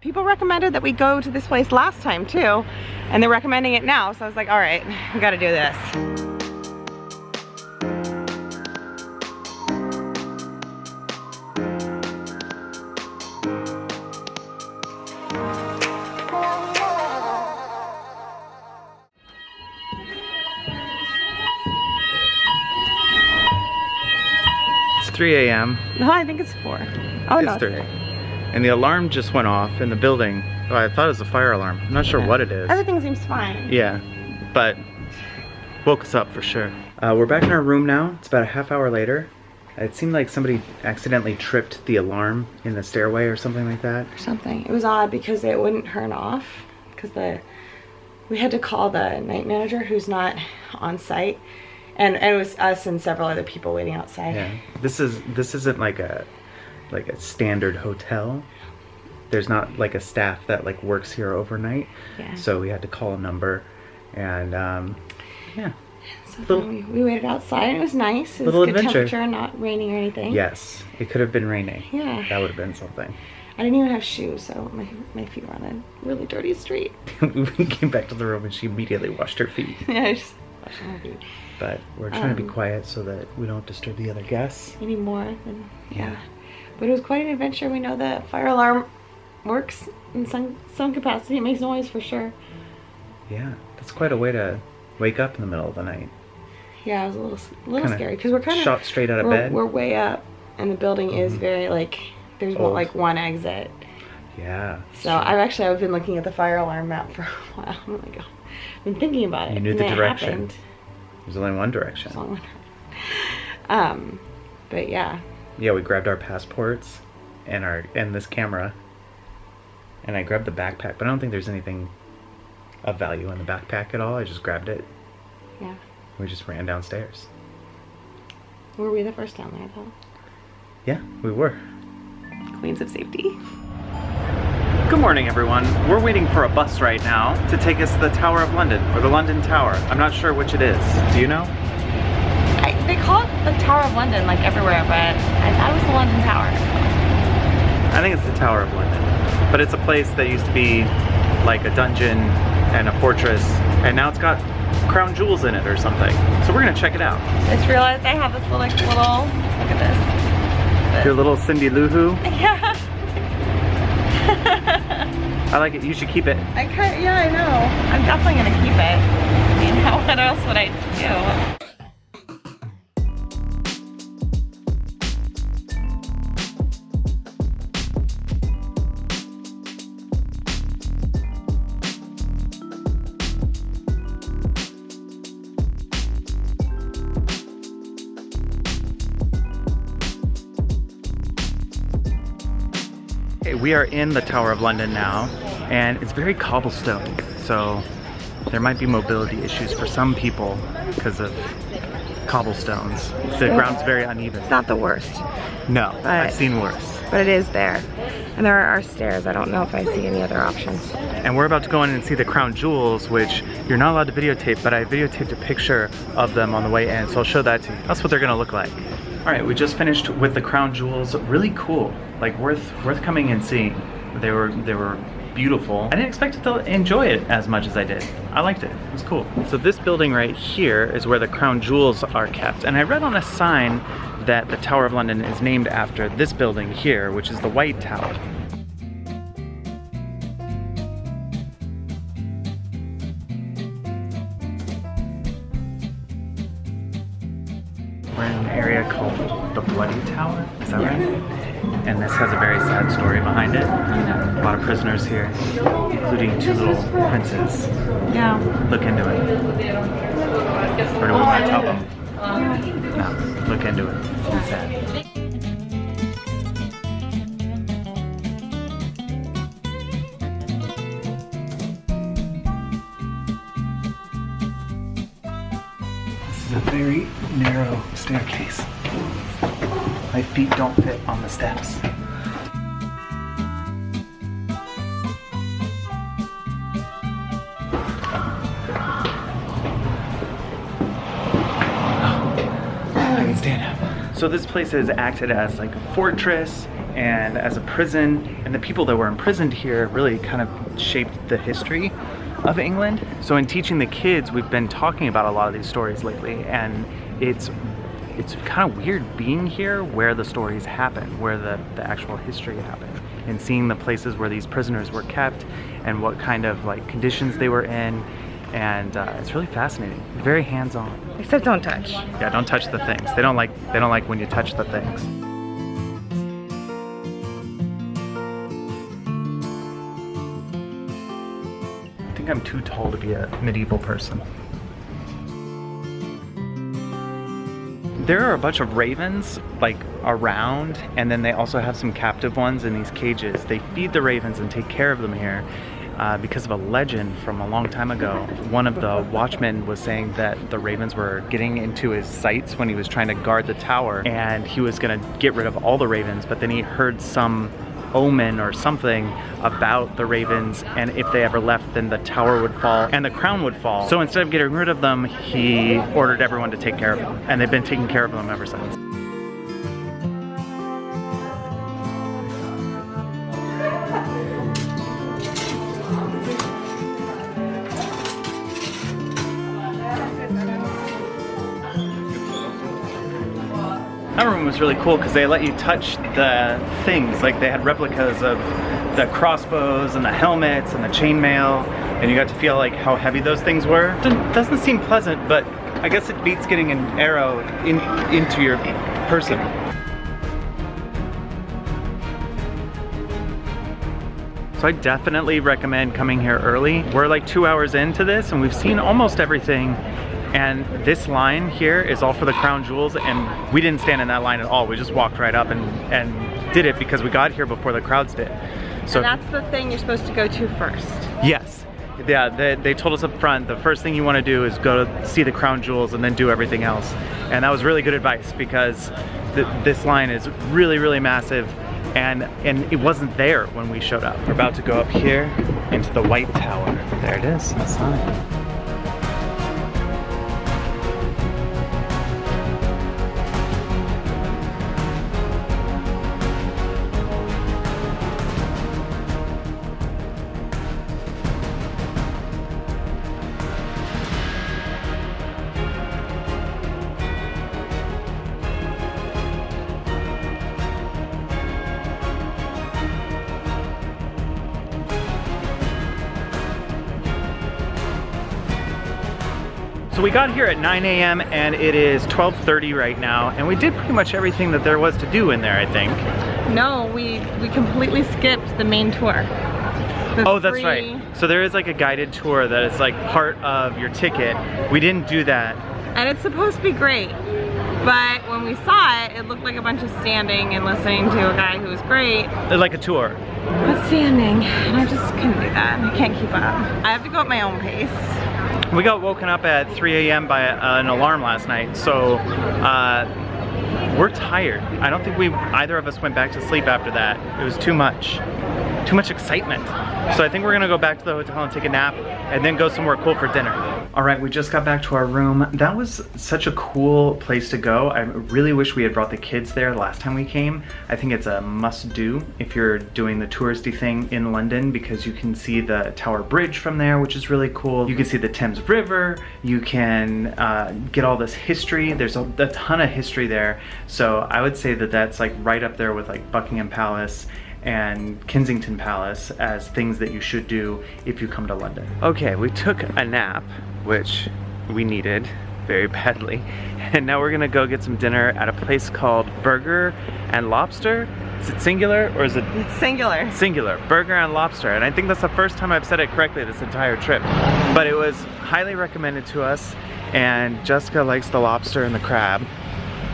People recommended that we go to this place last time too, and they're recommending it now, so I was like, all right, we gotta do this. It's 3 a.m. No, I think it's 4. Oh, no, it's 3. And the alarm just went off in the building. Oh, I thought it was a fire alarm. I'm not sure what it is. Everything seems fine. Yeah, but woke us up for sure. We're back in our room now. It's about a half hour later. It seemed like somebody accidentally tripped the alarm in the stairway or something like that. Or something. It was odd because it wouldn't turn off because we had to call the night manager who's not on site, and it was us and several other people waiting outside. Yeah, this isn't like a standard hotel. There's not like a staff that like works here overnight. Yeah. So we had to call a number, and yeah. So we waited outside and it was nice. It was good temperature, not raining or anything. Yes, it could have been raining. Yeah. That would have been something. I didn't even have shoes, so my feet were on a really dirty street. We came back to the room and she immediately washed her feet. Yeah, I just washed my feet. But we're trying to be quiet so that we don't disturb the other guests. Any more than, yeah. But it was quite an adventure. We know the fire alarm works in some capacity. It makes noise for sure. Yeah, that's quite a way to wake up in the middle of the night. Yeah, it was a little scary because we're kind of shot straight out of bed. We're way up, and the building is very like there's like one exit. Yeah. So I've been looking at the fire alarm map for a while. I'm like, I've been thinking about it. You knew the direction. There's only one direction. But yeah. Yeah, we grabbed our passports and this camera, and I grabbed the backpack, but I don't think there's anything of value in the backpack at all. I just grabbed it. Yeah. We just ran downstairs. Were we the first down there though? Yeah, we were. Queens of safety. Good morning, everyone. We're waiting for a bus right now to take us to the Tower of London, or the London Tower. I'm not sure which it is. Do you know? They call it the Tower of London like everywhere, but I thought it was the London Tower. I think it's the Tower of London. But it's a place that used to be like a dungeon and a fortress, and now it's got crown jewels in it or something. So we're gonna check it out. I just realized I have this little, look at this. Your little Cindy Lou Who? Yeah. I like it. You should keep it. Yeah, I know. I'm definitely gonna keep it. I mean, what else would I do? We are in the Tower of London now, and it's very cobblestone, so there might be mobility issues for some people because of cobblestones. The ground's very uneven. It's not the worst. No, I've seen worse. But it is there. And there are stairs. I don't know if I see any other options. And we're about to go in and see the crown jewels, which you're not allowed to videotape, but I videotaped a picture of them on the way in, so I'll show that to you. That's what they're gonna look like. All right, we just finished with the crown jewels. Really cool, like worth coming and seeing. They were beautiful. I didn't expect to enjoy it as much as I did. I liked it. It was cool. So this building right here is where the crown jewels are kept, and I read on a sign that the Tower of London is named after this building here, which is the White Tower. We're in an area called the Bloody Tower, is that right? And this has a very sad story behind it. A lot of prisoners here, including 2 little princes. Yeah. Look into it. Or do we want to tell them? No, look into it. It's sad. This is a very narrow staircase. My feet don't fit on the steps. I can stand up. So this place has acted as like a fortress and as a prison, and the people that were imprisoned here really kind of shaped the history of England. So in teaching the kids, we've been talking about a lot of these stories lately, and it's kind of weird being here where the stories happen, where the actual history happened, and seeing the places where these prisoners were kept and what kind of like conditions they were in. And it's really fascinating, very hands-on. Except don't touch. Yeah, don't touch the things. They don't like when you touch the things. I think I'm too tall to be a medieval person. There are a bunch of ravens like around, and then they also have some captive ones in these cages. They feed the ravens and take care of them here because of a legend from a long time ago. One of the watchmen was saying that the ravens were getting into his sights when he was trying to guard the tower, and he was gonna get rid of all the ravens, but then he heard some omen or something about the ravens, and if they ever left, then the tower would fall and the crown would fall. So instead of getting rid of them, he ordered everyone to take care of them, and they've been taking care of them ever since. That room was really cool because they let you touch the things. Like they had replicas of the crossbows and the helmets and the chainmail, and you got to feel like how heavy those things were. It doesn't seem pleasant, but I guess it beats getting an arrow into your person. So I definitely recommend coming here early. We're like 2 hours into this and we've seen almost everything. And this line here is all for the crown jewels, and we didn't stand in that line at all. We just walked right up and did it because we got here before the crowds did. So and that's the thing you're supposed to go to first. Yes. Yeah, they told us up front, the first thing you want to do is go to see the crown jewels and then do everything else. And that was really good advice because this line is really, really massive, and it wasn't there when we showed up. We're about to go up here into the White Tower. There it is, the sign. So we got here at 9 a.m. and it is 12:30 right now, and we did pretty much everything that there was to do in there, I think. No, we completely skipped the main tour. Oh, that's right. So there is like a guided tour that is like part of your ticket. We didn't do that. And it's supposed to be great, but when we saw it, it looked like a bunch of standing and listening to a guy who was great. Like a tour. But standing, and I just couldn't do that. I can't keep up. I have to go at my own pace. We got woken up at 3 a.m. by an alarm last night, so we're tired. I don't think either of us went back to sleep after that. It was too much excitement. So I think we're gonna go back to the hotel and take a nap and then go somewhere cool for dinner. All right, we just got back to our room. That was such a cool place to go. I really wish we had brought the kids there last time we came. I think it's a must do if you're doing the touristy thing in London, because you can see the Tower Bridge from there, which is really cool. You can see the Thames River. You can get all this history. There's a ton of history there. So I would say that that's like right up there with like Buckingham Palace and Kensington Palace as things that you should do if you come to London. Okay, we took a nap, which we needed very badly, and now we're gonna go get some dinner at a place called Burger and Lobster. Is it singular or is it? It's singular. Singular, Burger and Lobster, and I think that's the first time I've said it correctly this entire trip. But it was highly recommended to us, and Jessica likes the lobster and the crab,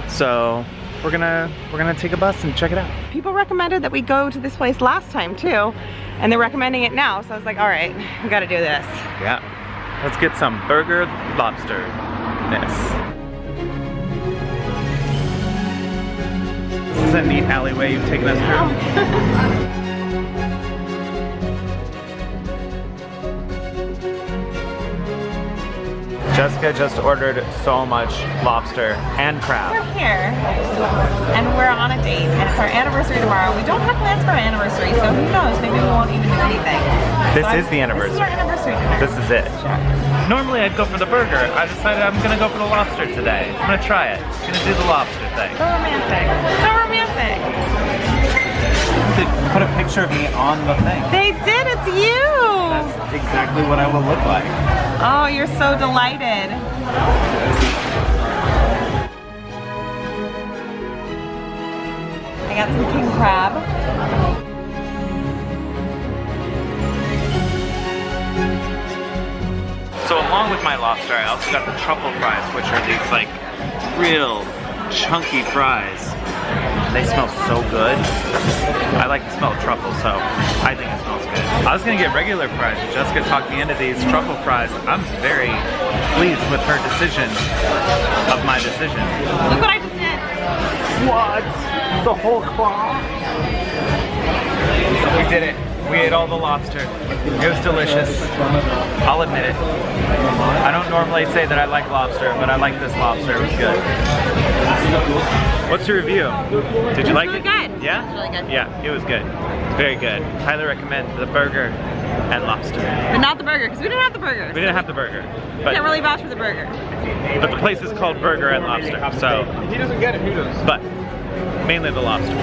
so we're gonna take a bus and check it out. People recommended that we go to this place last time too, and they're recommending it now, so I was like, all right, we gotta do this. Yeah, let's get some burger lobster-ness. This is a neat alleyway you've taken us through. Jessica just ordered so much lobster and crab. We're here, and we're on a date, and it's our anniversary tomorrow. We don't have plans for our anniversary, so who knows? Maybe we won't even do anything. This is the anniversary. This is our anniversary dinner. This is it. Sure. Normally I'd go for the burger. I decided I'm gonna go for the lobster today. I'm gonna try it. I'm gonna do the lobster thing. So romantic. So romantic. They put a picture of me on the thing. They did, it's you! That's exactly what I will look like. Oh, you're so delighted. I got some king crab. So along with my lobster, I also got the truffle fries, which are these like real chunky fries. They smell so good. I like the smell of truffle, so I think it smells good. I was gonna get regular fries, but Jessica talked me into these truffle fries. I'm very pleased with her decision of my decision. Look what I just did. What? The whole claw? We did it. We ate all the lobster. It was delicious. I'll admit it. I don't normally say that I like lobster, but I like this lobster. It was good. What's your review? Did you like it? It was really good. Yeah? It was really good. Yeah, it was good. Very good. Highly recommend the burger and lobster. But not the burger, because we didn't have the burger. We didn't have the burger. Can't really vouch for the burger. But the place is called Burger and Lobster, so. If he doesn't get it, who does? But mainly the lobster.